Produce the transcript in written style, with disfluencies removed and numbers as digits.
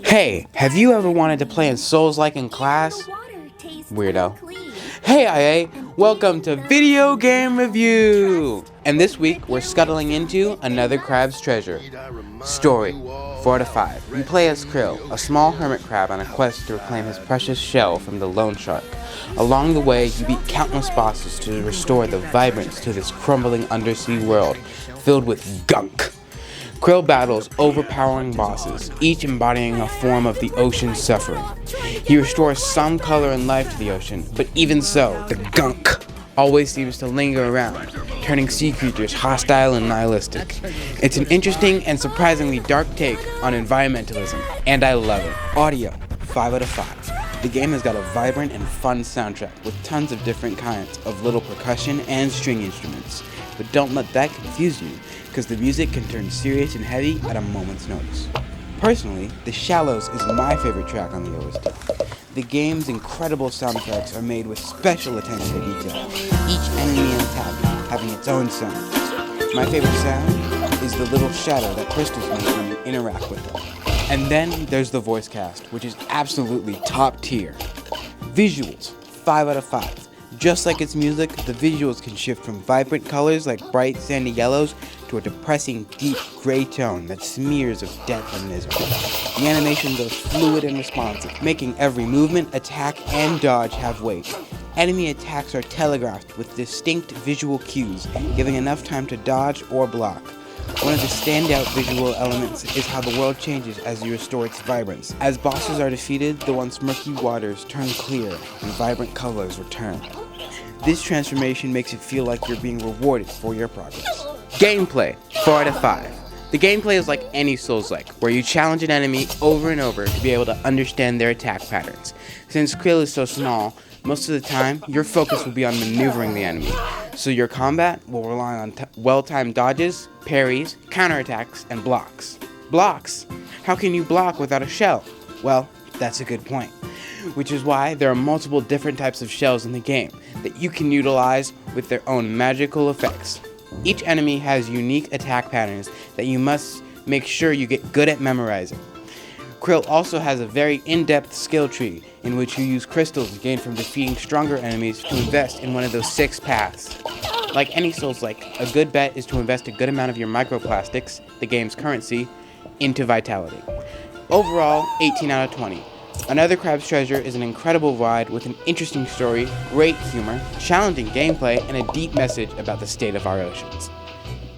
Hey, have you ever wanted to play in Soulslike in class? Weirdo. Hey IA, welcome to Video Game Review! And this week, we're scuttling into another crab's treasure. Story, 4 to 5. You play as Kril, a small hermit crab on a quest to reclaim his precious shell from the loan shark. Along the way, you beat countless bosses to restore the vibrance to this crumbling undersea world filled with GUNK. Kril battles overpowering bosses, each embodying a form of the ocean's suffering. He restores some color and life to the ocean, but even so, the GUNK always seems to linger around, turning sea creatures hostile and nihilistic. It's an interesting and surprisingly dark take on environmentalism, and I love it. Audio, 5 out of 5. The game has got a vibrant and fun soundtrack with tons of different kinds of little percussion and string instruments. But don't let that confuse you, because the music can turn serious and heavy at a moment's notice. Personally, The Shallows is my favorite track on the OST. The game's incredible soundtracks are made with special attention to detail, each enemy and attack having its own sound. My favorite sound is the little shadow that crystals make when you interact with them. And then there's the voice cast, which is absolutely top tier. Visuals, 5 out of 5. Just like its music, the visuals can shift from vibrant colors like bright sandy yellows to a depressing deep gray tone that smears of death and misery. The animation goes fluid and responsive, making every movement, attack, and dodge have weight. Enemy attacks are telegraphed with distinct visual cues, giving enough time to dodge or block. One of the standout visual elements is how the world changes as you restore its vibrance. As bosses are defeated, the once murky waters turn clear and vibrant colors return. This transformation makes it feel like you're being rewarded for your progress. Gameplay, 4 out of 5. The gameplay is like any Soulslike, where you challenge an enemy over and over to be able to understand their attack patterns. Since Kril is so small, most of the time, your focus will be on maneuvering the enemy, so your combat will rely on well-timed dodges, parries, counterattacks, and blocks. Blocks? How can you block without a shell? Well, that's a good point. Which is why there are multiple different types of shells in the game that you can utilize with their own magical effects. Each enemy has unique attack patterns that you must make sure you get good at memorizing. Kril also has a very in-depth skill tree in which you use crystals gained from defeating stronger enemies to invest in one of those 6 paths. Like any Soulslike, a good bet is to invest a good amount of your microplastics, the game's currency, into vitality. Overall, 18 out of 20. Another Crab's Treasure is an incredible ride with an interesting story, great humor, challenging gameplay, and a deep message about the state of our oceans.